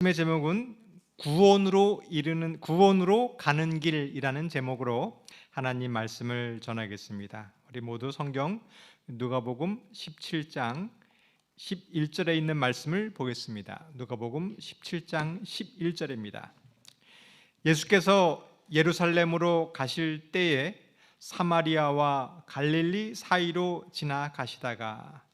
말씀의 제목은 구원으로 가는 길이라는 제목으로 하나님 말씀을 전하겠습니다. 우리 모두 성경 누가복음 17장 11절에 있는 말씀을 보겠습니다. 누가복음 17장 11절입니다. 예수께서 예루살렘으로 가실 때에 사마리아와 갈릴리 사이로 지나가시다가,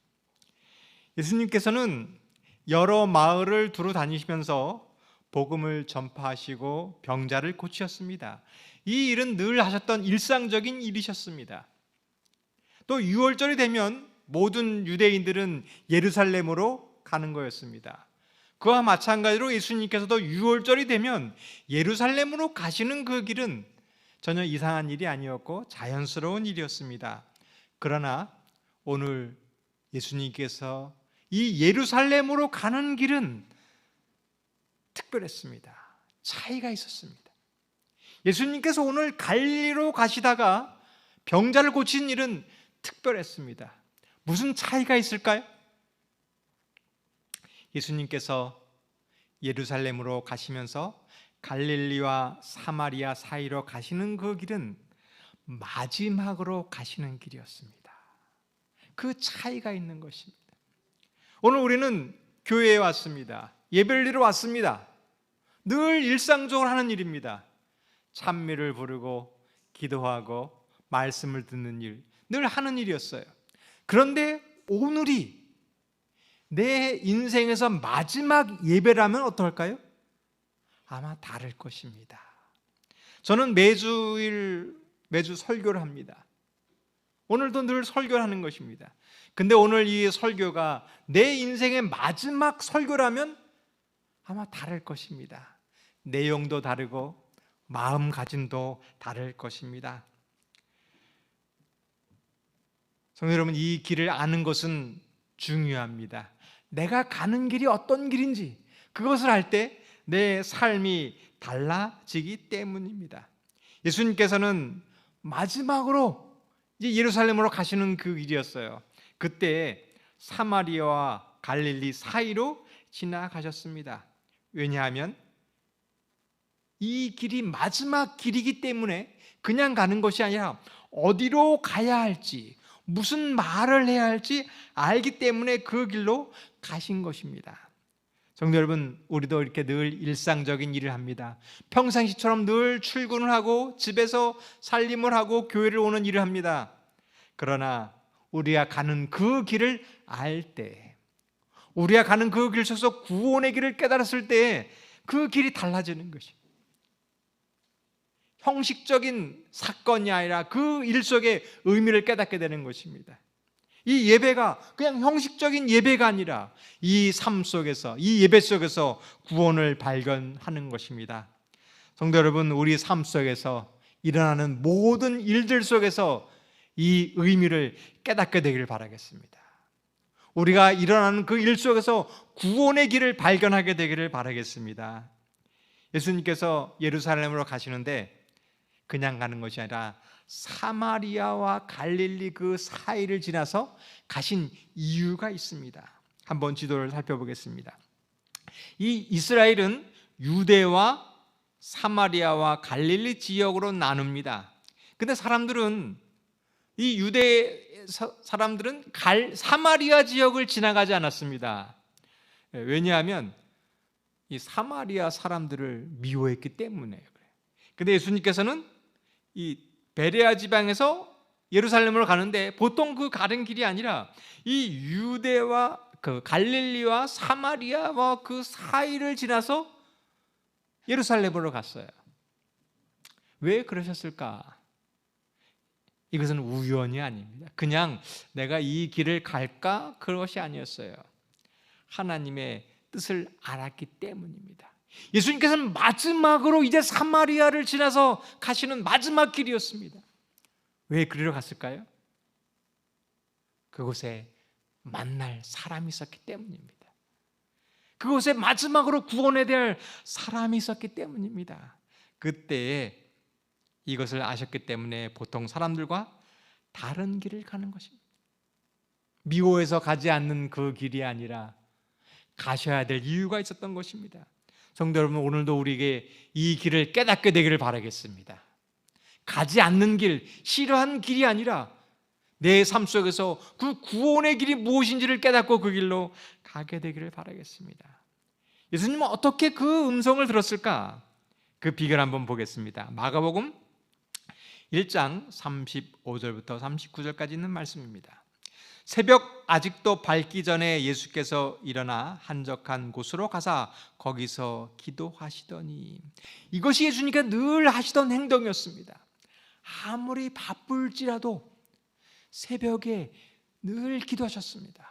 예수님께서는 여러 마을을 두루 다니시면서 복음을 전파하시고 병자를 고치셨습니다. 이 일은 늘 하셨던 일상적인 일이셨습니다. 또 6월절이 되면 모든 유대인들은 예루살렘으로 가는 거였습니다. 그와 마찬가지로 예수님께서도 6월절이 되면 예루살렘으로 가시는 그 길은 전혀 이상한 일이 아니었고 자연스러운 일이었습니다. 그러나 오늘 예수님께서 이 예루살렘으로 가는 길은 특별했습니다. 차이가 있었습니다. 예수님께서 오늘 갈릴리로 가시다가 병자를 고친 일은 특별했습니다. 무슨 차이가 있을까요? 예수님께서 예루살렘으로 가시면서 갈릴리와 사마리아 사이로 가시는 그 길은 마지막으로 가시는 길이었습니다. 그 차이가 있는 것입니다. 오늘 우리는 교회에 왔습니다. 예배를 드리러 왔습니다. 늘 일상적으로 하는 일입니다. 찬미를 부르고 기도하고 말씀을 듣는 일, 늘 하는 일이었어요. 그런데 오늘이 내 인생에서 마지막 예배라면 어떨까요? 아마 다를 것입니다. 저는 매주 설교를 합니다. 오늘도 늘 설교를 하는 것입니다. 근데 오늘 이 설교가 내 인생의 마지막 설교라면 아마 다를 것입니다. 내용도 다르고 마음가짐도 다를 것입니다. 성도 여러분, 이 길을 아는 것은 중요합니다. 내가 가는 길이 어떤 길인지 그것을 알 때 내 삶이 달라지기 때문입니다. 예수님께서는 마지막으로 이제 예루살렘으로 가시는 그 길이었어요. 그때 사마리아와 갈릴리 사이로 지나가셨습니다. 왜냐하면 이 길이 마지막 길이기 때문에 그냥 가는 것이 아니라 어디로 가야 할지, 무슨 말을 해야 할지 알기 때문에 그 길로 가신 것입니다. 성도 여러분, 우리도 이렇게 늘 일상적인 일을 합니다. 평상시처럼 늘 출근을 하고 집에서 살림을 하고 교회를 오는 일을 합니다. 그러나 우리가 가는 그 길을 알 때, 우리가 가는 그 길 속에서 구원의 길을 깨달았을 때 그 길이 달라지는 것입니다. 형식적인 사건이 아니라 그 일 속의 의미를 깨닫게 되는 것입니다. 이 예배가 그냥 형식적인 예배가 아니라 이 삶 속에서, 이 예배 속에서 구원을 발견하는 것입니다. 성도 여러분, 우리 삶 속에서 일어나는 모든 일들 속에서 이 의미를 깨닫게 되기를 바라겠습니다. 우리가 일어나는 그 일 속에서 구원의 길을 발견하게 되기를 바라겠습니다. 예수님께서 예루살렘으로 가시는데 그냥 가는 것이 아니라 사마리아와 갈릴리 그 사이를 지나서 가신 이유가 있습니다. 한번 지도를 살펴보겠습니다. 이 이스라엘은 유대와 사마리아와 갈릴리 지역으로 나눕니다. 근데 이 유대 사람들은 사마리아 지역을 지나가지 않았습니다. 왜냐하면 이 사마리아 사람들을 미워했기 때문에 그래요. 근데 예수님께서는 이 베레아 지방에서 예루살렘으로 가는데 보통 그 가는 길이 아니라 이 유대와 그 갈릴리와 사마리아와 그 사이를 지나서 예루살렘으로 갔어요. 왜 그러셨을까? 이것은 우연이 아닙니다. 그냥 내가 이 길을 갈까? 그것이 아니었어요. 하나님의 뜻을 알았기 때문입니다. 예수님께서는 마지막으로 이제 사마리아를 지나서 가시는 마지막 길이었습니다. 왜 그리로 갔을까요? 그곳에 만날 사람이 있었기 때문입니다. 그곳에 마지막으로 구원에 대할 사람이 있었기 때문입니다. 그때에 이것을 아셨기 때문에 보통 사람들과 다른 길을 가는 것입니다. 미워해서 가지 않는 그 길이 아니라 가셔야 될 이유가 있었던 것입니다. 성도 여러분, 오늘도 우리에게 이 길을 깨닫게 되기를 바라겠습니다. 가지 않는 길, 싫어하는 길이 아니라 내 삶 속에서 그 구원의 길이 무엇인지를 깨닫고 그 길로 가게 되기를 바라겠습니다. 예수님은 어떻게 그 음성을 들었을까? 그 비결 한번 보겠습니다. 마가복음 1장 35절부터 39절까지 있는 말씀입니다. 새벽 아직도 밝기 전에 예수께서 일어나 한적한 곳으로 가사 거기서 기도하시더니, 이것이 예수님께서 늘 하시던 행동이었습니다. 아무리 바쁠지라도 새벽에 늘 기도하셨습니다.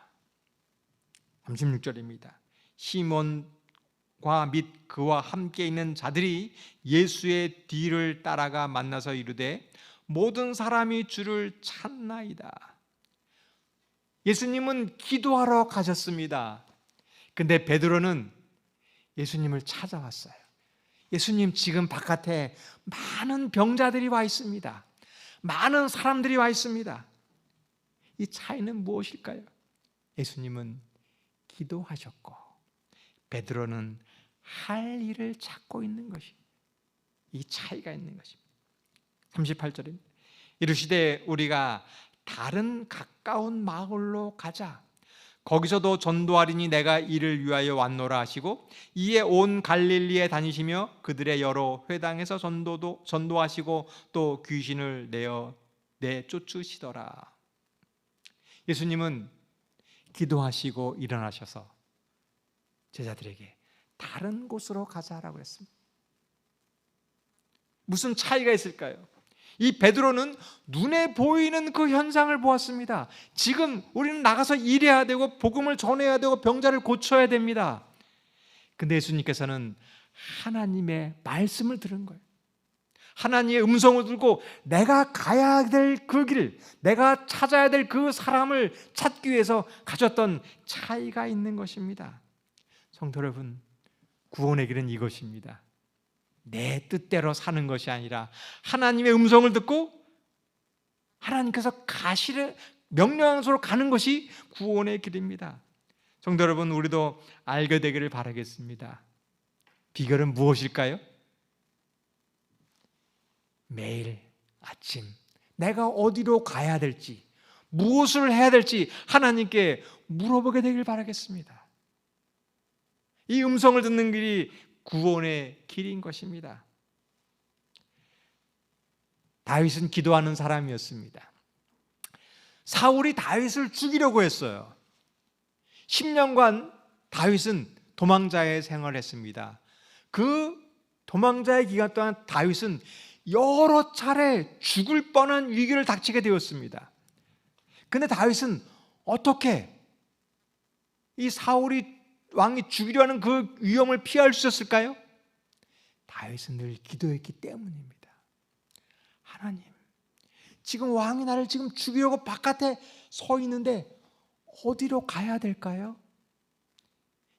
36절입니다. 시몬과 및 그와 함께 있는 자들이 예수의 뒤를 따라가 만나서 이르되 모든 사람이 주를 찾나이다. 예수님은 기도하러 가셨습니다. 근데 베드로는 예수님을 찾아왔어요. 예수님, 지금 바깥에 많은 병자들이 와 있습니다. 많은 사람들이 와 있습니다. 이 차이는 무엇일까요? 예수님은 기도하셨고 베드로는 할 일을 찾고 있는 것이, 이 차이가 있는 것입니다. 38절입니다. 이르시되 우리가 다른 가까운 마을로 가자. 거기서도 전도하리니 내가 이를 위하여 왔노라 하시고 이에 온 갈릴리에 다니시며 그들의 여러 회당에서 전도하시고 또 귀신을 내쫓으시더라. 예수님은 기도하시고 일어나셔서 제자들에게 다른 곳으로 가자라고 했습니다. 무슨 차이가 있을까요? 이 베드로는 눈에 보이는 그 현상을 보았습니다. 지금 우리는 나가서 일해야 되고 복음을 전해야 되고 병자를 고쳐야 됩니다. 근데 예수님께서는 하나님의 말씀을 들은 거예요. 하나님의 음성을 들고 내가 가야 될 그 길, 내가 찾아야 될 그 사람을 찾기 위해서 가졌던 차이가 있는 것입니다. 성도 여러분, 구원의 길은 이것입니다. 내 뜻대로 사는 것이 아니라 하나님의 음성을 듣고 하나님께서 가시를 명령하는 곳으로 가는 것이 구원의 길입니다. 성도 여러분, 우리도 알게 되기를 바라겠습니다. 비결은 무엇일까요? 매일 아침 내가 어디로 가야 될지, 무엇을 해야 될지 하나님께 물어보게 되길 바라겠습니다. 이 음성을 듣는 길이 구원의 길인 것입니다. 다윗은 기도하는 사람이었습니다. 사울이 다윗을 죽이려고 했어요. 10년간 다윗은 도망자의 생활을 했습니다. 그 도망자의 기간 동안 다윗은 여러 차례 죽을 뻔한 위기를 닥치게 되었습니다. 근데 다윗은 어떻게 이 사울이 왕이 죽이려 하는 그 위험을 피할 수 있었을까요? 다윗은 늘 기도했기 때문입니다. 하나님, 지금 왕이 나를 지금 죽이려고 바깥에 서 있는데 어디로 가야 될까요?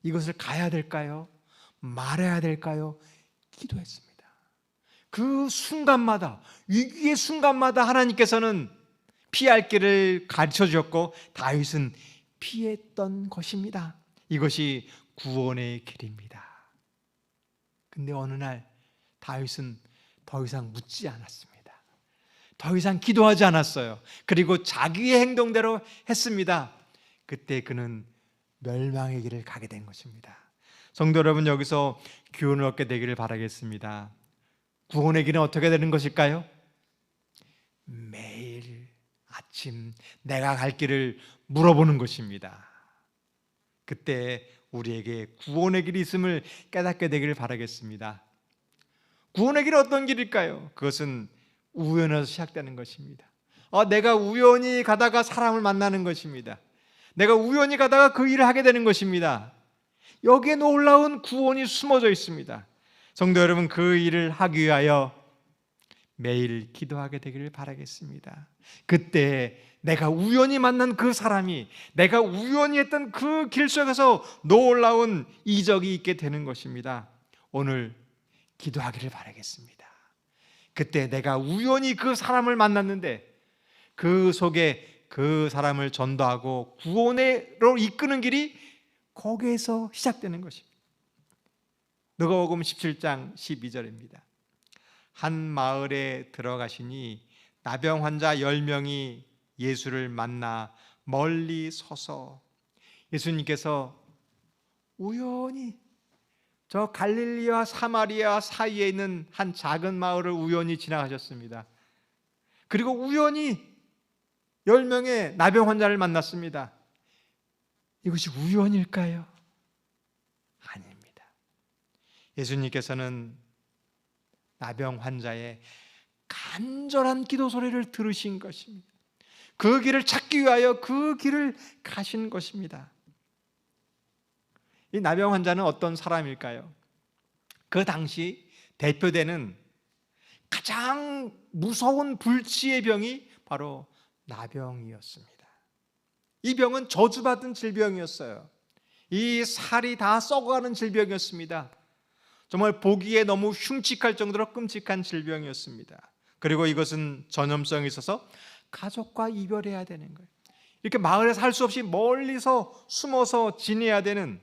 이것을 가야 될까요? 말해야 될까요? 기도했습니다. 그 순간마다, 위기의 순간마다 하나님께서는 피할 길을 가르쳐 주셨고 다윗은 피했던 것입니다. 이것이 구원의 길입니다. 근데 어느 날 다윗은 더 이상 묻지 않았습니다. 더 이상 기도하지 않았어요. 그리고 자기의 행동대로 했습니다. 그때 그는 멸망의 길을 가게 된 것입니다. 성도 여러분, 여기서 교훈을 얻게 되기를 바라겠습니다. 구원의 길은 어떻게 되는 것일까요? 매일 아침 내가 갈 길을 물어보는 것입니다. 그때 우리에게 구원의 길이 있음을 깨닫게 되기를 바라겠습니다. 구원의 길은 어떤 길일까요? 그것은 우연에서 시작되는 것입니다. 내가 우연히 가다가 사람을 만나는 것입니다. 내가 우연히 가다가 그 일을 하게 되는 것입니다. 여기에 놀라운 구원이 숨어져 있습니다. 성도 여러분, 그 일을 하기 위하여 매일 기도하게 되기를 바라겠습니다. 그때 내가 우연히 만난 그 사람이, 내가 우연히 했던 그 길 속에서 놀라운 이적이 있게 되는 것입니다. 오늘 기도하기를 바라겠습니다. 그때 내가 우연히 그 사람을 만났는데 그 속에 그 사람을 전도하고 구원으로 이끄는 길이 거기에서 시작되는 것입니다. 누가복음 17장 12절입니다. 한 마을에 들어가시니 나병 환자 10명이 예수를 만나 멀리 서서, 예수님께서 우연히 저 갈릴리와 사마리아 사이에 있는 한 작은 마을을 우연히 지나가셨습니다. 그리고 우연히 10명의 나병 환자를 만났습니다. 이것이 우연일까요? 아닙니다. 예수님께서는 나병 환자의 간절한 기도 소리를 들으신 것입니다. 그 길을 찾기 위하여 그 길을 가신 것입니다. 이 나병 환자는 어떤 사람일까요? 그 당시 대표되는 가장 무서운 불치의 병이 바로 나병이었습니다. 이 병은 저주받은 질병이었어요. 이 살이 다 썩어가는 질병이었습니다. 정말 보기에 너무 흉측할 정도로 끔찍한 질병이었습니다. 그리고 이것은 전염성이 있어서 가족과 이별해야 되는 거예요. 이렇게 마을에 살 수 없이 멀리서 숨어서 지내야 되는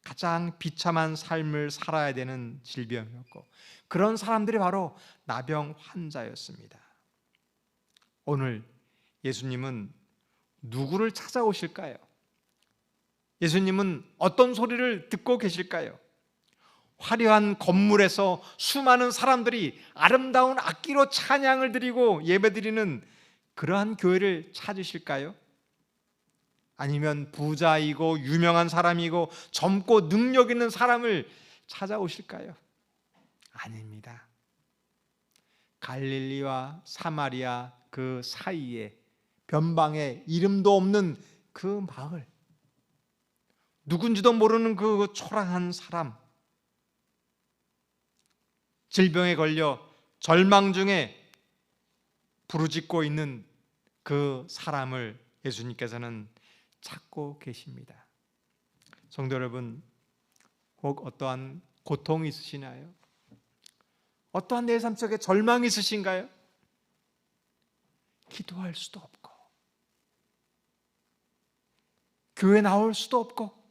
가장 비참한 삶을 살아야 되는 질병이었고, 그런 사람들이 바로 나병 환자였습니다. 오늘 예수님은 누구를 찾아오실까요? 예수님은 어떤 소리를 듣고 계실까요? 화려한 건물에서 수많은 사람들이 아름다운 악기로 찬양을 드리고 예배드리는 그러한 교회를 찾으실까요? 아니면 부자이고 유명한 사람이고 젊고 능력 있는 사람을 찾아오실까요? 아닙니다. 갈릴리와 사마리아 그 사이에 변방에 이름도 없는 그 마을, 누군지도 모르는 그 초라한 사람, 질병에 걸려 절망 중에 부르짖고 있는 그 사람을 예수님께서는 찾고 계십니다. 성도 여러분, 혹 어떠한 고통이 있으시나요? 어떠한 내 삶 속에 절망이 있으신가요? 기도할 수도 없고 교회 나올 수도 없고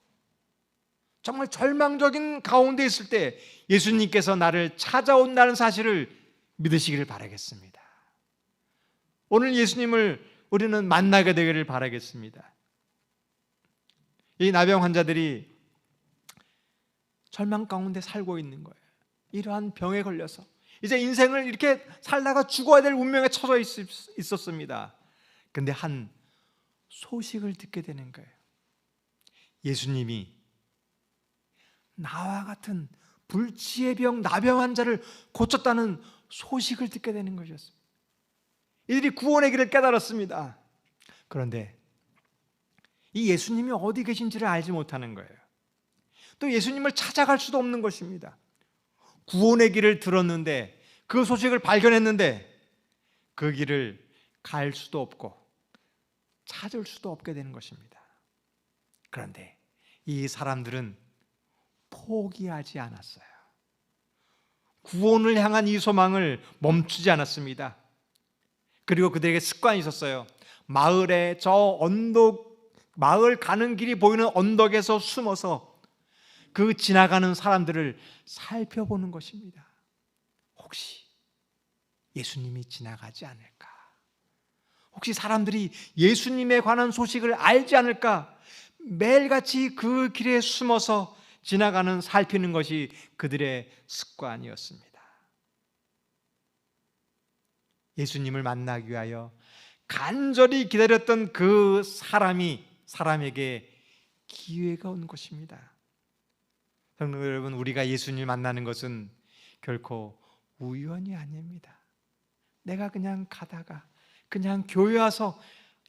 정말 절망적인 가운데 있을 때 예수님께서 나를 찾아온다는 사실을 믿으시기를 바라겠습니다. 오늘 예수님을 우리는 만나게 되기를 바라겠습니다. 이 나병 환자들이 절망 가운데 살고 있는 거예요. 이러한 병에 걸려서 이제 인생을 이렇게 살다가 죽어야 될 운명에 처져 있었습니다. 근데 한 소식을 듣게 되는 거예요. 예수님이 나와 같은 불치의 병 나병 환자를 고쳤다는 소식을 듣게 되는 것이었습니다. 이들이 구원의 길을 깨달았습니다. 그런데 이 예수님이 어디 계신지를 알지 못하는 거예요. 또 예수님을 찾아갈 수도 없는 것입니다. 구원의 길을 들었는데, 그 소식을 발견했는데 그 길을 갈 수도 없고 찾을 수도 없게 되는 것입니다. 그런데 이 사람들은 포기하지 않았어요. 구원을 향한 이 소망을 멈추지 않았습니다. 그리고 그들에게 습관이 있었어요. 마을에 저 언덕, 마을 가는 길이 보이는 언덕에서 숨어서 그 지나가는 사람들을 살펴보는 것입니다. 혹시 예수님이 지나가지 않을까? 혹시 사람들이 예수님에 관한 소식을 알지 않을까? 매일같이 그 길에 숨어서 지나가는 살피는 것이 그들의 습관이었습니다. 예수님을 만나기 위하여 간절히 기다렸던 그 사람에게 기회가 온 것입니다. 성도 여러분, 우리가 예수님을 만나는 것은 결코 우연이 아닙니다. 내가 그냥 가다가 그냥 교회 와서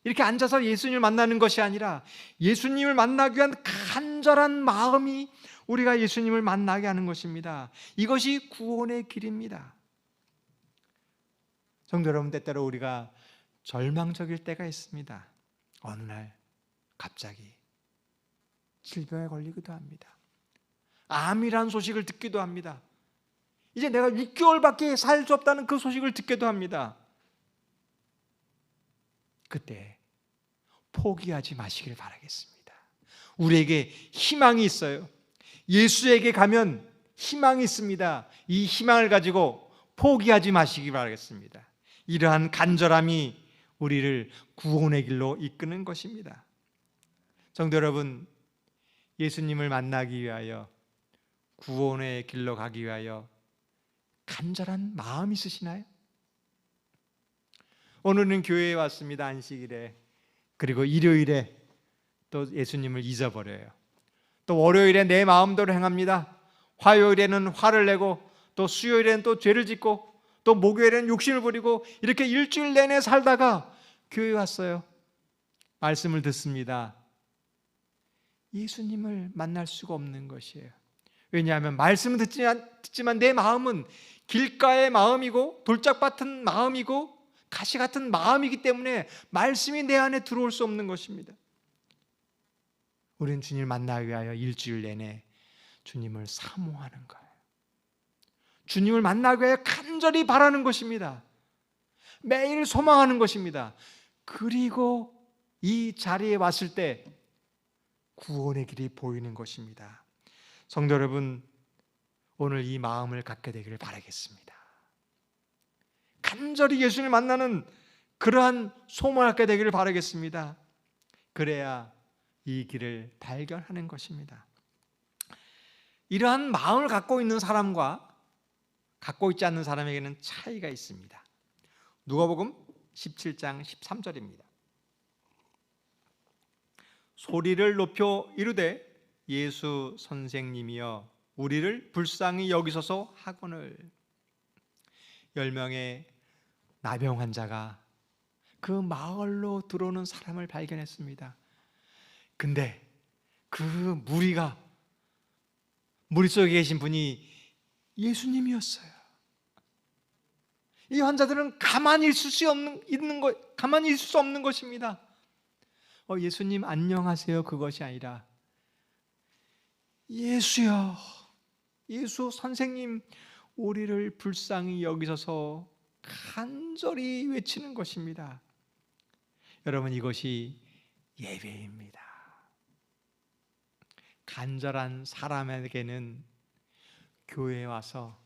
이렇게 앉아서 예수님을 만나는 것이 아니라 예수님을 만나기 위한 간절한 마음이 우리가 예수님을 만나게 하는 것입니다. 이것이 구원의 길입니다. 성도 여러분, 때때로 우리가 절망적일 때가 있습니다. 어느 날 갑자기 질병에 걸리기도 합니다. 암이란 소식을 듣기도 합니다. 이제 내가 6개월밖에 살 수 없다는 그 소식을 듣기도 합니다. 그때 포기하지 마시길 바라겠습니다. 우리에게 희망이 있어요. 예수에게 가면 희망이 있습니다. 이 희망을 가지고 포기하지 마시기 바라겠습니다. 이러한 간절함이 우리를 구원의 길로 이끄는 것입니다. 성도 여러분, 예수님을 만나기 위하여, 구원의 길로 가기 위하여 간절한 마음 있으시나요? 오늘은 교회에 왔습니다. 안식일에. 그리고 일요일에 또 예수님을 잊어버려요. 또 월요일에 내 마음대로 행합니다. 화요일에는 화를 내고, 또 수요일에는 또 죄를 짓고, 또 목요일에는 욕심을 부리고, 이렇게 일주일 내내 살다가 교회에 왔어요. 말씀을 듣습니다. 예수님을 만날 수가 없는 것이에요. 왜냐하면 말씀은 듣지만 내 마음은 길가의 마음이고 돌짝밭은 마음이고 가시 같은 마음이기 때문에 말씀이 내 안에 들어올 수 없는 것입니다. 우리는 주님을 만나기 위하여 일주일 내내 주님을 사모하는 거예요. 주님을 만나기 위하여 간절히 바라는 것입니다. 매일 소망하는 것입니다. 그리고 이 자리에 왔을 때 구원의 길이 보이는 것입니다. 성도 여러분, 오늘 이 마음을 갖게 되기를 바라겠습니다. 간절히 예수님을 만나는 그러한 소망을 갖게 되기를 바라겠습니다. 그래야 이 길을 발견하는 것입니다. 이러한 마음을 갖고 있는 사람과 갖고 있지 않는 사람에게는 차이가 있습니다. 누가복음 17장 13절입니다. 소리를 높여 이르되 예수 선생님이여 우리를 불쌍히 여기소서 하거늘. 10명의 나병 환자가 그 마을로 들어오는 사람을 발견했습니다. 근데 그 무리가 무리 속에 계신 분이 예수님이었어요. 이 환자들은 가만히 있을 수 없는 것입니다. 예수님 안녕하세요 그것이 아니라 예수여, 예수 선생님 우리를 불쌍히 여기소서 간절히 외치는 것입니다. 여러분, 이것이 예배입니다. 간절한 사람에게는 교회에 와서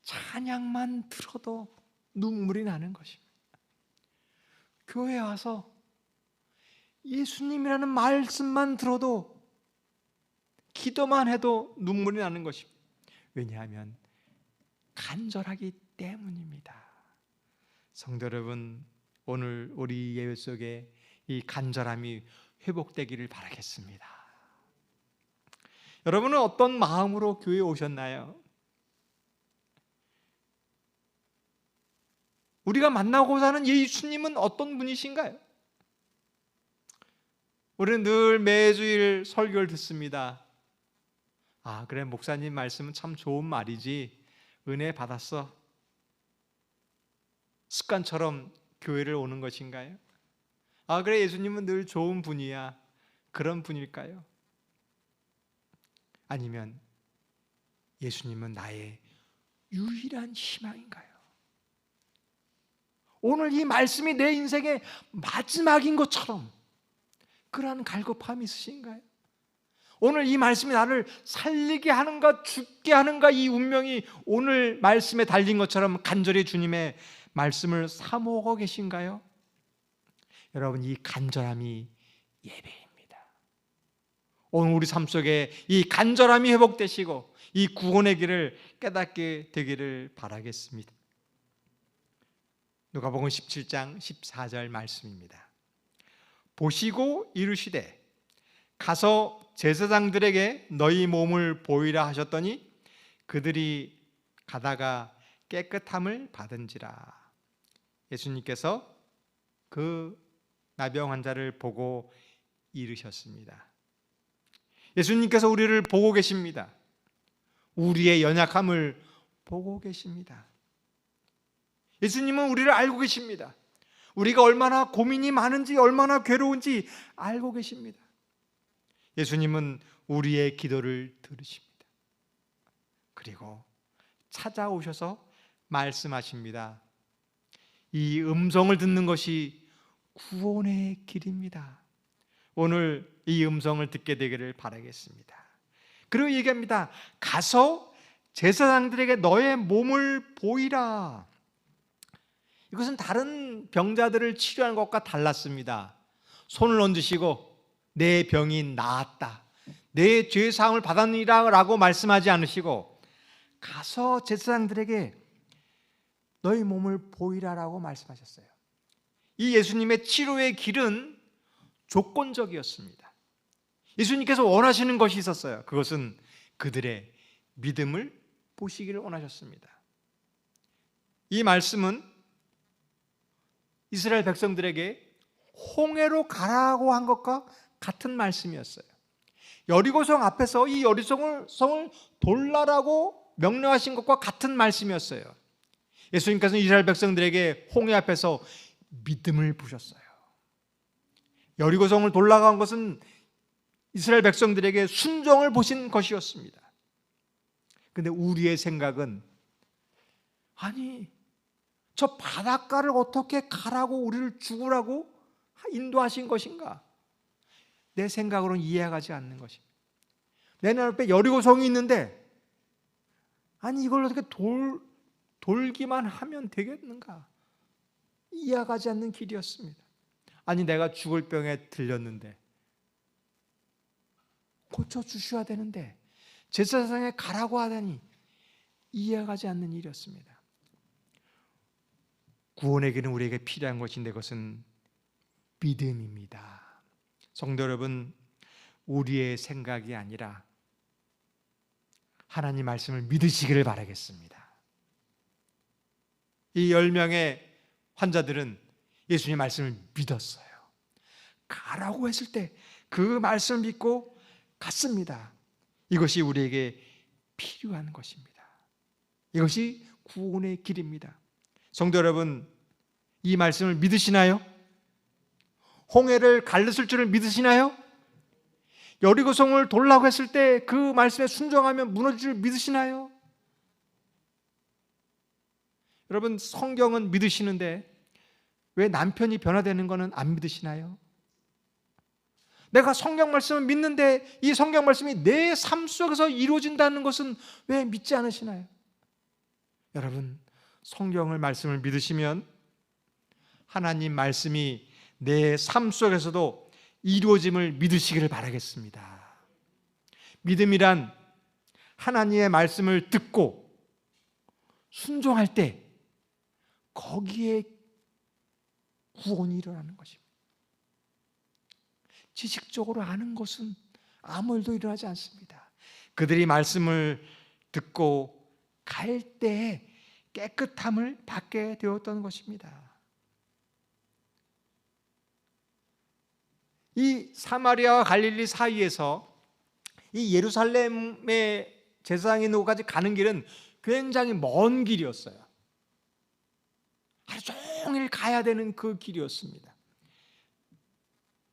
찬양만 들어도 눈물이 나는 것입니다. 교회에 와서 예수님이라는 말씀만 들어도, 기도만 해도 눈물이 나는 것입니다. 왜냐하면 간절하기 때문입니다. 성도 여러분, 오늘 우리 예배 속에 이 간절함이 회복되기를 바라겠습니다. 여러분은 어떤 마음으로 교회에 오셨나요? 우리가 만나고자 하는 예수님은 어떤 분이신가요? 우리는 늘 매주일 설교를 듣습니다. 그래, 목사님 말씀은 참 좋은 말이지, 은혜 받았어. 습관처럼 교회를 오는 것인가요? 그래, 예수님은 늘 좋은 분이야. 그런 분일까요? 아니면 예수님은 나의 유일한 희망인가요? 오늘 이 말씀이 내 인생의 마지막인 것처럼 그러한 갈급함이 있으신가요? 오늘 이 말씀이 나를 살리게 하는가 죽게 하는가, 이 운명이 오늘 말씀에 달린 것처럼 간절히 주님의 말씀을 사모하고 계신가요? 여러분, 이 간절함이 예배입니다. 오늘 우리 삶 속에 이 간절함이 회복되시고 이 구원의 길을 깨닫게 되기를 바라겠습니다. 누가복음 17장 14절 말씀입니다. 보시고 이르시되 가서 제사장들에게 너희 몸을 보이라 하셨더니 그들이 가다가 깨끗함을 받은지라. 예수님께서 그 나병 환자를 보고 이르셨습니다. 예수님께서 우리를 보고 계십니다. 우리의 연약함을 보고 계십니다. 예수님은 우리를 알고 계십니다. 우리가 얼마나 고민이 많은지, 얼마나 괴로운지 알고 계십니다. 예수님은 우리의 기도를 들으십니다. 그리고 찾아오셔서 말씀하십니다. 이 음성을 듣는 것이 구원의 길입니다. 오늘 이 음성을 듣게 되기를 바라겠습니다. 그리고 얘기합니다. 가서 제사장들에게 너의 몸을 보이라. 이것은 다른 병자들을 치료하는 것과 달랐습니다. 손을 얹으시고 내 병이 나았다, 내 죄 사함을 받았느니라 라고 말씀하지 않으시고 가서 제사장들에게 너희 몸을 보이라라고 말씀하셨어요. 이 예수님의 치료의 길은 조건적이었습니다. 예수님께서 원하시는 것이 있었어요. 그것은 그들의 믿음을 보시기를 원하셨습니다. 이 말씀은 이스라엘 백성들에게 홍해로 가라고 한 것과 같은 말씀이었어요. 여리고성 앞에서 이 여리고성을 돌라라고 명령하신 것과 같은 말씀이었어요. 예수님께서는 이스라엘 백성들에게 홍해 앞에서 믿음을 부셨어요. 여리고성을 돌아간 것은 이스라엘 백성들에게 순종을 보신 것이었습니다. 그런데 우리의 생각은, 아니 저 바닷가를 어떻게 가라고 우리를 죽으라고 인도하신 것인가? 내 생각으로는 이해가지 않는 것입니다. 내 눈앞에 여리고성이 있는데 아니 이걸 어떻게 돌기만 하면 되겠는가? 이해가지 않는 길이었습니다. 아니 내가 죽을 병에 들렸는데 고쳐주셔야 되는데 제사장에 가라고 하다니 이해가지 않는 일이었습니다. 구원의 길은 우리에게 필요한 것인데 그것은 믿음입니다. 성도 여러분, 우리의 생각이 아니라 하나님 말씀을 믿으시기를 바라겠습니다. 이 10명의 환자들은 예수님의 말씀을 믿었어요. 가라고 했을 때 그 말씀을 믿고 갔습니다. 이것이 우리에게 필요한 것입니다. 이것이 구원의 길입니다. 성도 여러분, 이 말씀을 믿으시나요? 홍해를 갈르실 줄을 믿으시나요? 여리고성을 돌라고 했을 때 그 말씀에 순종하면 무너질 줄 믿으시나요? 여러분, 성경은 믿으시는데 왜 남편이 변화되는 것은 안 믿으시나요? 내가 성경 말씀을 믿는데 이 성경 말씀이 내 삶 속에서 이루어진다는 것은 왜 믿지 않으시나요? 여러분, 성경을 말씀을 믿으시면 하나님 말씀이 내 삶 속에서도 이루어짐을 믿으시기를 바라겠습니다. 믿음이란 하나님의 말씀을 듣고 순종할 때 거기에 구원이 일어나는 것입니다. 지식적으로 아는 것은 아무 일도 일어나지 않습니다. 그들이 말씀을 듣고 갈 때 깨끗함을 받게 되었던 것입니다. 이 사마리아와 갈릴리 사이에서 이 예루살렘의 제사장의 노까지 가는 길은 굉장히 먼 길이었어요. 하루 종일 가야 되는 그 길이었습니다.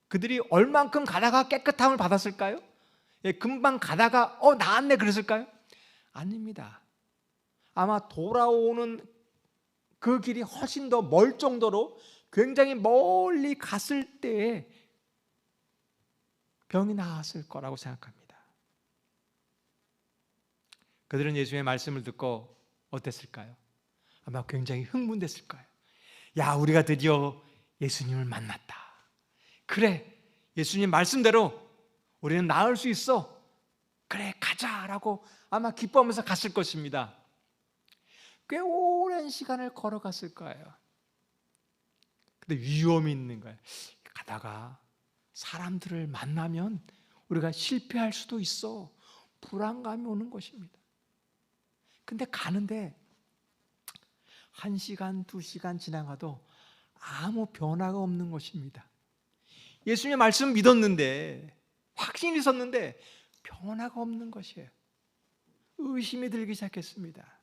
그들이 얼만큼 가다가 깨끗함을 받았을까요? 금방 가다가 나았네 그랬을까요? 아닙니다. 아마 돌아오는 그 길이 훨씬 더 멀 정도로 굉장히 멀리 갔을 때에 병이 나았을 거라고 생각합니다. 그들은 예수님의 말씀을 듣고 어땠을까요? 아마 굉장히 흥분됐을 거예요. 야, 우리가 드디어 예수님을 만났다. 그래, 예수님 말씀대로 우리는 나을 수 있어. 그래, 가자라고 아마 기뻐하면서 갔을 것입니다. 꽤 오랜 시간을 걸어갔을 거예요. 근데 위험이 있는 거예요. 가다가 사람들을 만나면 우리가 실패할 수도 있어. 불안감이 오는 것입니다. 근데 가는데 1시간, 2시간 지나가도 아무 변화가 없는 것입니다. 예수님의 말씀 믿었는데, 확신이 있었는데 변화가 없는 것이에요. 의심이 들기 시작했습니다.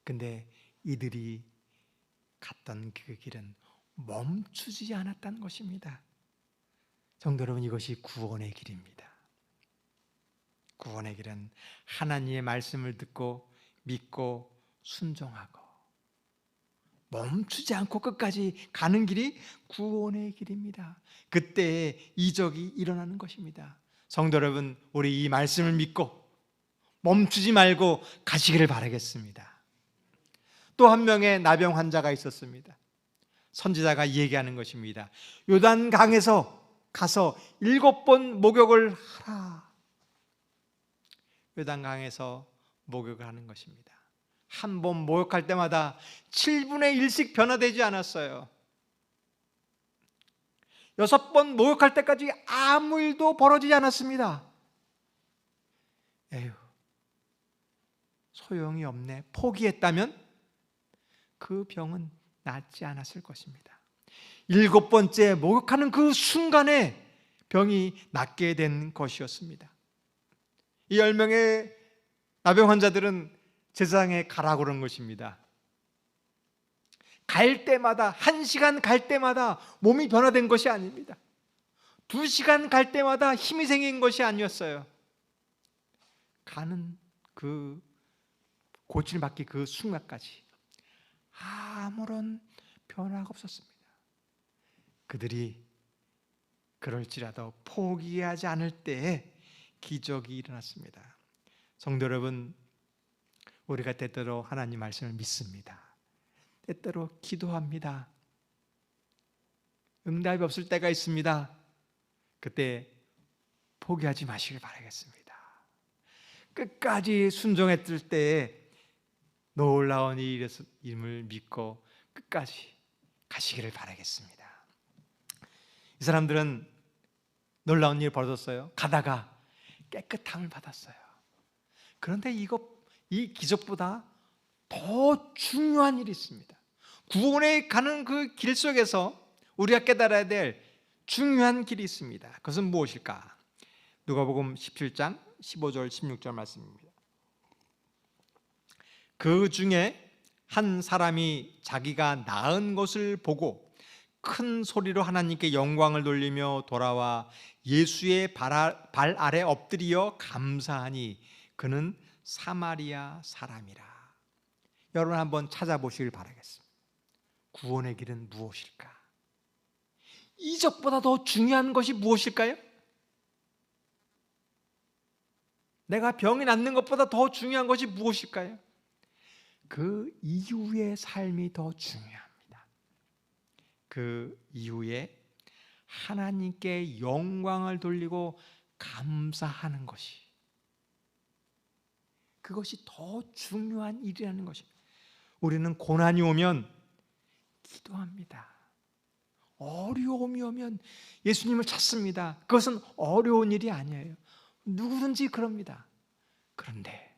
근데 이들이 갔던 그 길은 멈추지 않았다는 것입니다. 성도 여러분, 이것이 구원의 길입니다. 구원의 길은 하나님의 말씀을 듣고 믿고 순종하고 멈추지 않고 끝까지 가는 길이 구원의 길입니다. 그때 이적이 일어나는 것입니다. 성도 여러분, 우리 이 말씀을 믿고 멈추지 말고 가시기를 바라겠습니다. 또 한 명의 나병 환자가 있었습니다. 선지자가 얘기하는 것입니다. 요단강에서 가서 7번 목욕을 하라. 요단강에서 목욕을 하는 것입니다. 한 번 목욕할 때마다 7분의 1씩 변화되지 않았어요. 6번 목욕할 때까지 아무 일도 벌어지지 않았습니다. 에휴, 소용이 없네. 포기했다면 그 병은 낫지 않았을 것입니다. 7번째 목욕하는 그 순간에 병이 낫게 된 것이었습니다. 이 10명의 나병 환자들은 제사장에 가라고 그런 것입니다. 갈 때마다, 1시간 갈 때마다 몸이 변화된 것이 아닙니다. 2시간 갈 때마다 힘이 생긴 것이 아니었어요. 가는 그 고침받기 그 순간까지 아무런 변화가 없었습니다. 그들이 그럴지라도 포기하지 않을 때에 기적이 일어났습니다. 성도 여러분, 우리가 때때로 하나님 말씀을 믿습니다. 때때로 기도합니다. 응답이 없을 때가 있습니다. 그때 포기하지 마시길 바라겠습니다. 끝까지 순종했을 때에 놀라운 일임을 믿고 끝까지 가시기를 바라겠습니다. 이 사람들은 놀라운 일이 벌어졌어요. 가다가 깨끗함을 받았어요. 그런데 이 기적보다 더 중요한 일이 있습니다. 구원에 가는 그 길 속에서 우리가 깨달아야 될 중요한 길이 있습니다. 그것은 무엇일까? 누가복음 17장 15절 16절 말씀입니다. 그 중에 한 사람이 자기가 낳은 것을 보고 큰 소리로 하나님께 영광을 돌리며 돌아와 예수의 발 아래 엎드려 감사하니 그는 사마리아 사람이라. 여러분 한번 찾아보시길 바라겠습니다. 구원의 길은 무엇일까? 이적보다 더 중요한 것이 무엇일까요? 내가 병이 낫는 것보다 더 중요한 것이 무엇일까요? 그 이후의 삶이 더 중요합니다. 그 이후에 하나님께 영광을 돌리고 감사하는 것이, 그것이 더 중요한 일이라는 것입니다. 우리는 고난이 오면 기도합니다. 어려움이 오면 예수님을 찾습니다. 그것은 어려운 일이 아니에요. 누구든지 그럽니다. 그런데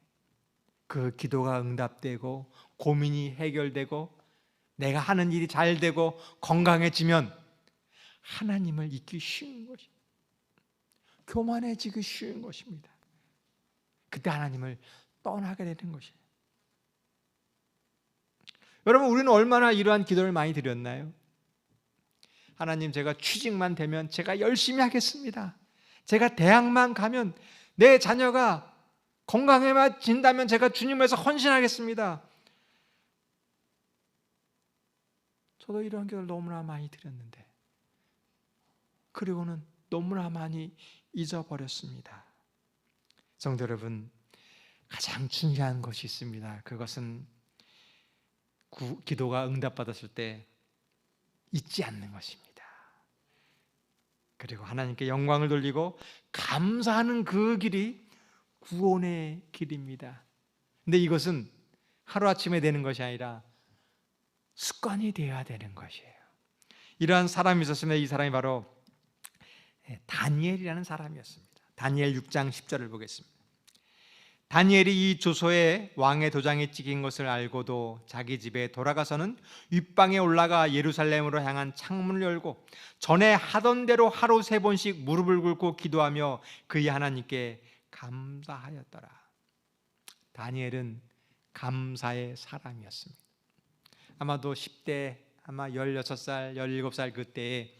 그 기도가 응답되고 고민이 해결되고 내가 하는 일이 잘 되고 건강해지면 하나님을 잊기 쉬운 것입니다. 교만해지기 쉬운 것입니다. 그때 하나님을 떠나게 되는 것이에요. 여러분, 우리는 얼마나 이러한 기도를 많이 드렸나요? 하나님, 제가 취직만 되면 제가 열심히 하겠습니다. 제가 대학만 가면 내 자녀가 건강해진다면 제가 주님을 위해서 헌신하겠습니다. 저도 이런 기도를 너무나 많이 드렸는데 그리고는 너무나 많이 잊어버렸습니다. 성도 여러분, 가장 중요한 것이 있습니다. 그것은 기도가 응답받았을 때 잊지 않는 것입니다. 그리고 하나님께 영광을 돌리고 감사하는 그 길이 구원의 길입니다. 근데 이것은 하루아침에 되는 것이 아니라 습관이 되어야 되는 것이에요. 이러한 사람이 있었으면 이 사람이 바로 다니엘이라는 사람이었습니다. 다니엘 6장 10절을 보겠습니다. 다니엘이 이 조서에 왕의 도장이 찍힌 것을 알고도 자기 집에 돌아가서는 윗방에 올라가 예루살렘으로 향한 창문을 열고 전에 하던 대로 하루 3번씩 무릎을 꿇고 기도하며 그의 하나님께 감사하였더라. 다니엘은 감사의 사람이었습니다. 아마도 10대, 아마 16살, 17살 그때에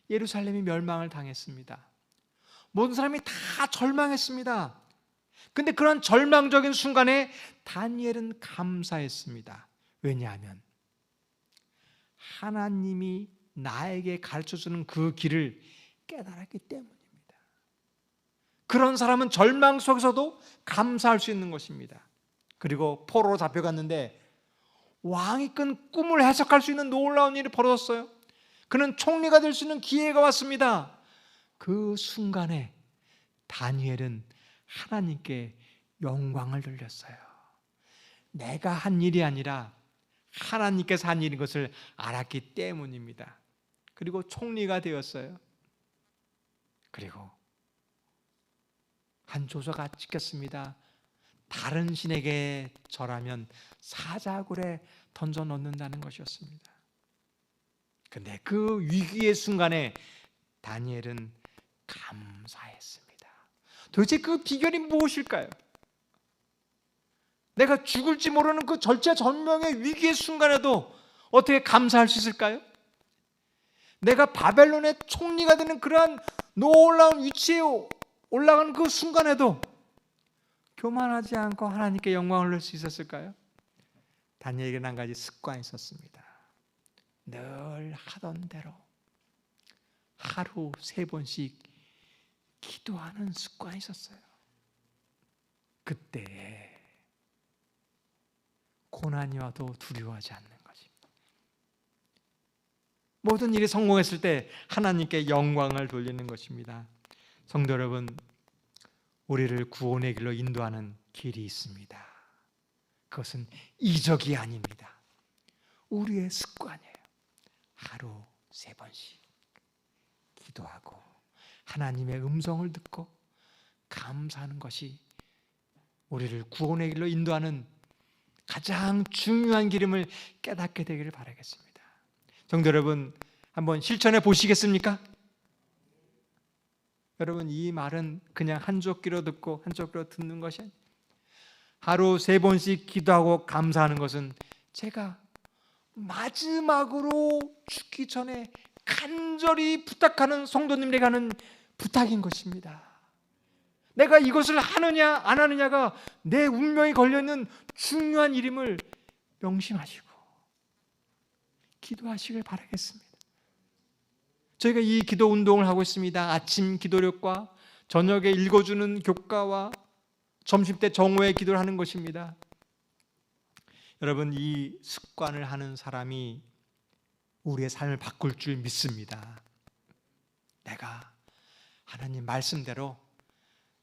예루살렘이 멸망을 당했습니다. 모든 사람이 다 절망했습니다. 근데 그런 절망적인 순간에 다니엘은 감사했습니다. 왜냐하면 하나님이 나에게 가르쳐주는 그 길을 깨달았기 때문입니다. 그런 사람은 절망 속에서도 감사할 수 있는 것입니다. 그리고 포로로 잡혀갔는데 왕이 꾼 꿈을 해석할 수 있는 놀라운 일이 벌어졌어요. 그는 총리가 될 수 있는 기회가 왔습니다. 그 순간에 다니엘은 하나님께 영광을 돌렸어요. 내가 한 일이 아니라 하나님께서 한 일인 것을 알았기 때문입니다. 그리고 총리가 되었어요. 그리고 한 조서가 찍혔습니다. 다른 신에게 절하면 사자굴에 던져 넣는다는 것이었습니다. 그런데 그 위기의 순간에 다니엘은 감사했습니다. 도대체 그 비결이 무엇일까요? 내가 죽을지 모르는 그 절체절명의 위기의 순간에도 어떻게 감사할 수 있을까요? 내가 바벨론의 총리가 되는 그러한 놀라운 위치에 올라가는 그 순간에도 교만하지 않고 하나님께 영광을 올릴 수 있었을까요? 다니엘에게는 한 가지 습관이 있었습니다. 늘 하던 대로 하루 3번씩 기도하는 습관이 있었어요. 그때 고난이 와도 두려워하지 않는 것입니다. 모든 일이 성공했을 때 하나님께 영광을 돌리는 것입니다. 성도 여러분, 우리를 구원의 길로 인도하는 길이 있습니다. 그것은 이적이 아닙니다. 우리의 습관이에요. 하루 3번씩 기도하고 하나님의 음성을 듣고 감사하는 것이 우리를 구원의 길로 인도하는 가장 중요한 길임을 깨닫게 되기를 바라겠습니다. 성도 여러분, 한번 실천해 보시겠습니까? 여러분, 이 말은 그냥 한쪽 귀로 듣고 한쪽 귀로 듣는 것이 아니에요. 하루 3번씩 기도하고 감사하는 것은 제가 마지막으로 죽기 전에 간절히 부탁하는 성도님에게 하는 부탁인 것입니다. 내가 이것을 하느냐 안 하느냐가 내 운명이 걸려있는 중요한 일임을 명심하시고 기도하시길 바라겠습니다. 저희가 이 기도 운동을 하고 있습니다. 아침 기도력과 저녁에 읽어주는 교과와 점심때 정오에 기도를 하는 것입니다. 여러분, 이 습관을 하는 사람이 우리의 삶을 바꿀 줄 믿습니다. 내가 하나님 말씀대로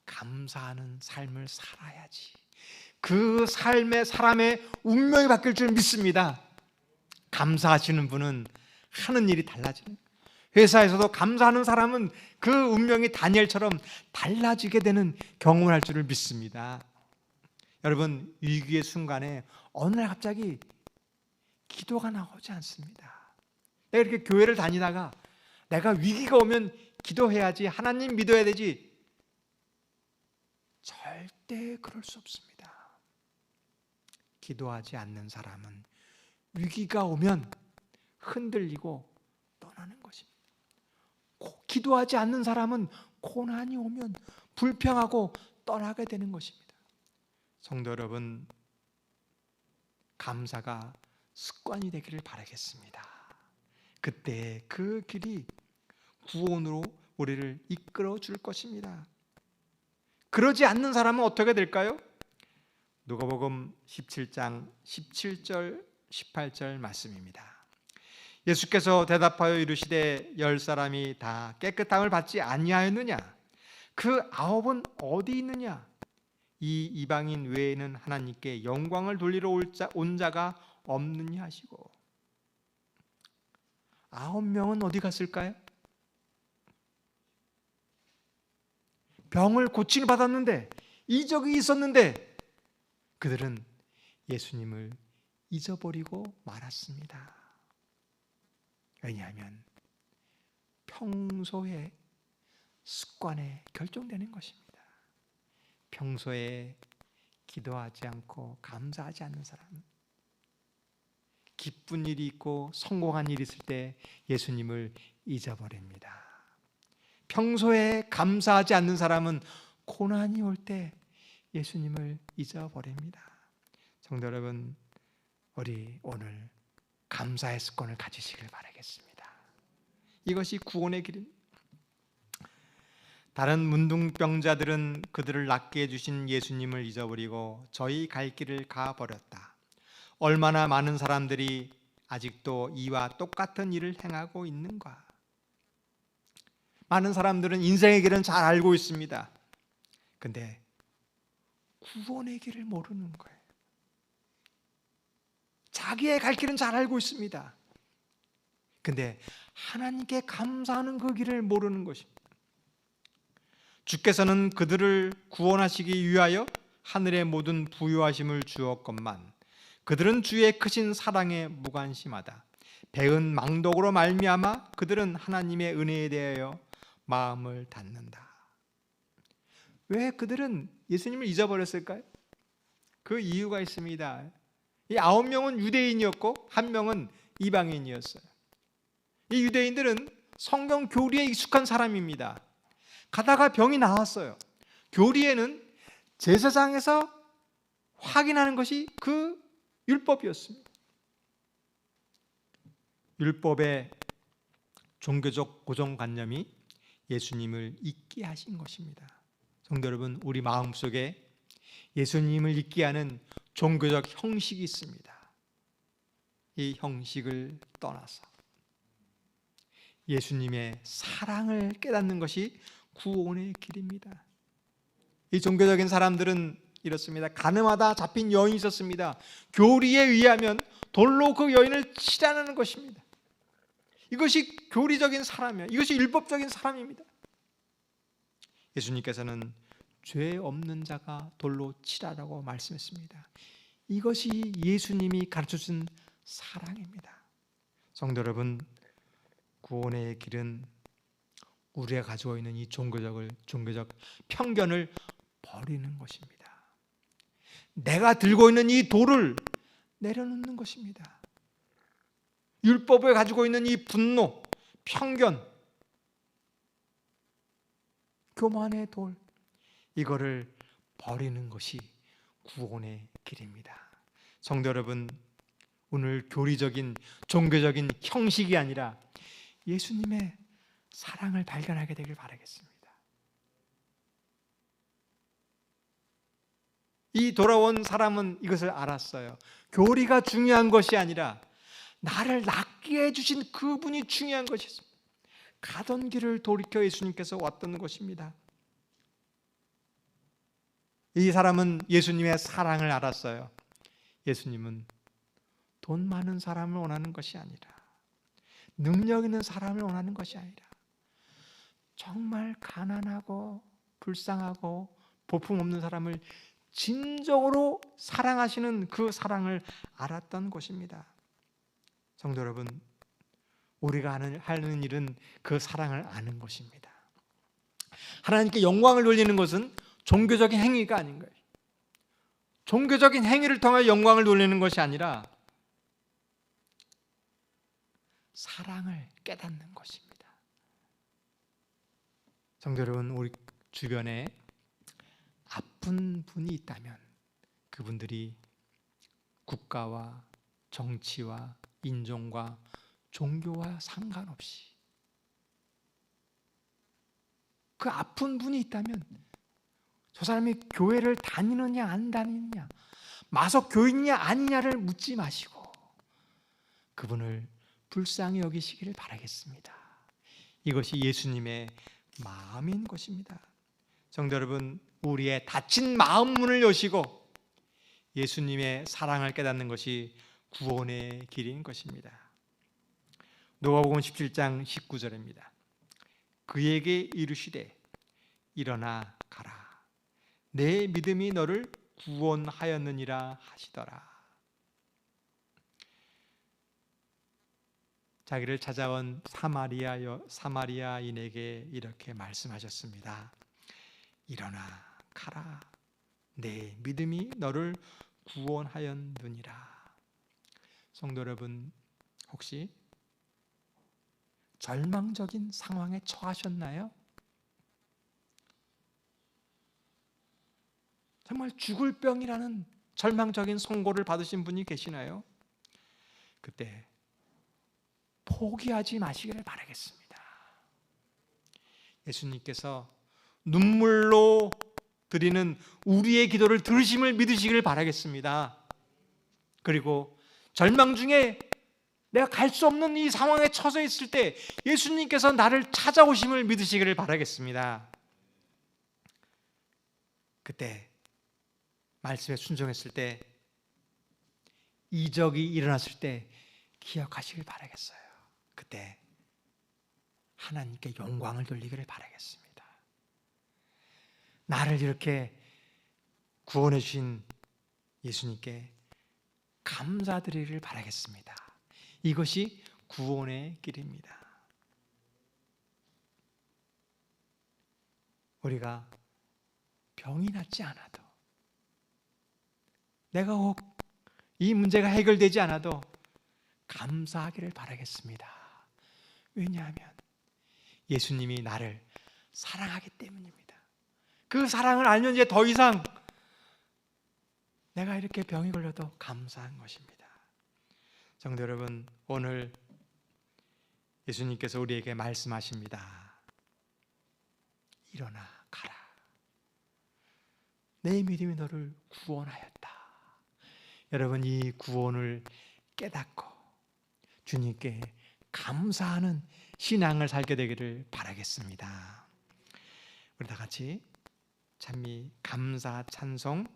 감사하는 삶을 살아야지. 그 삶의 사람의 운명이 바뀔 줄 믿습니다. 감사하시는 분은 하는 일이 달라지는 거예요. 회사에서도 감사하는 사람은 그 운명이 다니엘처럼 달라지게 되는 경험을 할 줄을 믿습니다. 여러분, 위기의 순간에 어느 날 갑자기 기도가 나오지 않습니다. 내가 이렇게 교회를 다니다가 내가 위기가 오면 기도해야지, 하나님 믿어야 되지, 절대 그럴 수 없습니다. 기도하지 않는 사람은 위기가 오면 흔들리고 떠나는 것입니다. 기도하지 않는 사람은 고난이 오면 불평하고 떠나게 되는 것입니다. 성도 여러분, 감사가 습관이 되기를 바라겠습니다. 그때 그 길이 구원으로 우리를 이끌어 줄 것입니다. 그러지 않는 사람은 어떻게 될까요? 누가복음 17장 17절 18절 말씀입니다. 예수께서 대답하여 이르시되 10사람이 다 깨끗함을 받지 아니하였느냐? 그 9은 어디 있느냐? 이 이방인 외에는 하나님께 영광을 돌리러 온 자가 없느냐 하시고. 9명은 어디 갔을까요? 병을 고침을 받았는데, 이적이 있었는데 그들은 예수님을 잊어버리고 말았습니다. 왜냐하면 평소의 습관에 결정되는 것입니다. 평소에 기도하지 않고 감사하지 않는 사람은 기쁜 일이 있고 성공한 일이 있을 때 예수님을 잊어버립니다. 평소에 감사하지 않는 사람은 고난이 올 때 예수님을 잊어버립니다. 성도 여러분, 우리 오늘 감사의 습관을 가지시길 바라겠습니다. 이것이 구원의 길입니다. 다른 문둥병자들은 그들을 낫게 해주신 예수님을 잊어버리고 저희 갈 길을 가버렸다. 얼마나 많은 사람들이 아직도 이와 똑같은 일을 행하고 있는가? 많은 사람들은 인생의 길은 잘 알고 있습니다. 근데 구원의 길을 모르는 거예요. 자기의 갈 길은 잘 알고 있습니다. 근데 하나님께 감사하는 그 길을 모르는 것입니다. 주께서는 그들을 구원하시기 위하여 하늘의 모든 부유하심을 주었건만 그들은 주의 크신 사랑에 무관심하다. 배은 망독으로 말미암아 그들은 하나님의 은혜에 대하여 마음을 닫는다. 왜 그들은 예수님을 잊어버렸을까요? 그 이유가 있습니다. 이 9명은 유대인이었고 1명은 이방인이었어요. 이 유대인들은 성경 교리에 익숙한 사람입니다. 가다가 병이 나왔어요. 교리에는 제사장에서 확인하는 것이 그 율법이었습니다. 율법의 종교적 고정관념이 예수님을 잊게 하신 것입니다. 성도 여러분, 우리 마음속에 예수님을 잊게 하는 종교적 형식이 있습니다. 이 형식을 떠나서 예수님의 사랑을 깨닫는 것이 구원의 길입니다. 이 종교적인 사람들은 이렇습니다. 가늠하다 잡힌 여인이 있었습니다. 교리에 의하면 돌로 그 여인을 치라는 것입니다. 이것이 교리적인 사람이에요. 이것이 율법적인 사람입니다. 예수님께서는 죄 없는 자가 돌로 치라라고 말씀했습니다. 이것이 예수님이 가르쳐준 사랑입니다. 성도 여러분, 구원의 길은 우리가 가지고 있는 이 종교적 편견을 버리는 것입니다. 내가 들고 있는 이 돌을 내려놓는 것입니다. 율법에 가지고 있는 이 분노, 편견, 교만의 돌, 이거를 버리는 것이 구원의 길입니다. 성도 여러분, 오늘 교리적인 종교적인 형식이 아니라 예수님의 사랑을 발견하게 되길 바라겠습니다. 이 돌아온 사람은 이것을 알았어요. 교리가 중요한 것이 아니라 나를 낫게 해주신 그분이 중요한 것이었습니다. 가던 길을 돌이켜 예수님께서 왔던 것입니다. 이 사람은 예수님의 사랑을 알았어요. 예수님은 돈 많은 사람을 원하는 것이 아니라, 능력 있는 사람을 원하는 것이 아니라, 정말 가난하고 불쌍하고 볼품 없는 사람을 진정으로 사랑하시는 그 사랑을 알았던 것입니다. 성도 여러분, 우리가 하는 일은 그 사랑을 아는 것입니다. 하나님께 영광을 돌리는 것은 종교적인 행위가 아닌 거예요. 종교적인 행위를 통해 영광을 돌리는 것이 아니라 사랑을 깨닫는 것입니다. 성도 여러분, 우리 주변에 아픈 분이 있다면 그분들이 국가와 정치와 인종과 종교와 상관없이 그 아픈 분이 있다면 저 사람이 교회를 다니느냐 안 다니느냐, 마석 교인이냐 아니냐를 묻지 마시고 그분을 불쌍히 여기시기를 바라겠습니다. 이것이 예수님의 마음인 것입니다. 성도 여러분, 우리의 닫힌 마음 문을 여시고 예수님의 사랑을 깨닫는 것이 구원의 길인 것입니다. 누가복음 17장 19절입니다. 그에게 이르시되 일어나 가라, 내 믿음이 너를 구원하였느니라 하시더라. 자기를 찾아온 사마리아인에게 이렇게 말씀하셨습니다. 일어나 가라, 내 믿음이 너를 구원하였느니라. 성도 여러분, 혹시 절망적인 상황에 처하셨나요? 정말 죽을 병이라는 절망적인 선고를 받으신 분이 계시나요? 그때 포기하지 마시기를 바라겠습니다. 예수님께서 눈물로 드리는 우리의 기도를 들으심을 믿으시기를 바라겠습니다. 그리고 절망 중에 내가 갈 수 없는 이 상황에 처져 있을 때 예수님께서 나를 찾아오심을 믿으시기를 바라겠습니다. 그때 말씀에 순종했을 때, 이적이 일어났을 때 기억하시길 바라겠어요. 그때 하나님께 영광을 돌리기를 바라겠습니다. 나를 이렇게 구원해 주신 예수님께 감사드리기를 바라겠습니다. 이것이 구원의 길입니다. 우리가 병이 낫지 않아도, 내가 혹 이 문제가 해결되지 않아도 감사하기를 바라겠습니다. 왜냐하면 예수님이 나를 사랑하기 때문입니다. 그 사랑을 알면 이제 더 이상 내가 이렇게 병이 걸려도 감사한 것입니다. 성도 여러분, 오늘 예수님께서 우리에게 말씀하십니다. 일어나 가라. 내 믿음이 너를 구원하였다. 여러분, 이 구원을 깨닫고 주님께 감사하는 신앙을 살게 되기를 바라겠습니다. 우리 다 같이 찬미 감사 찬송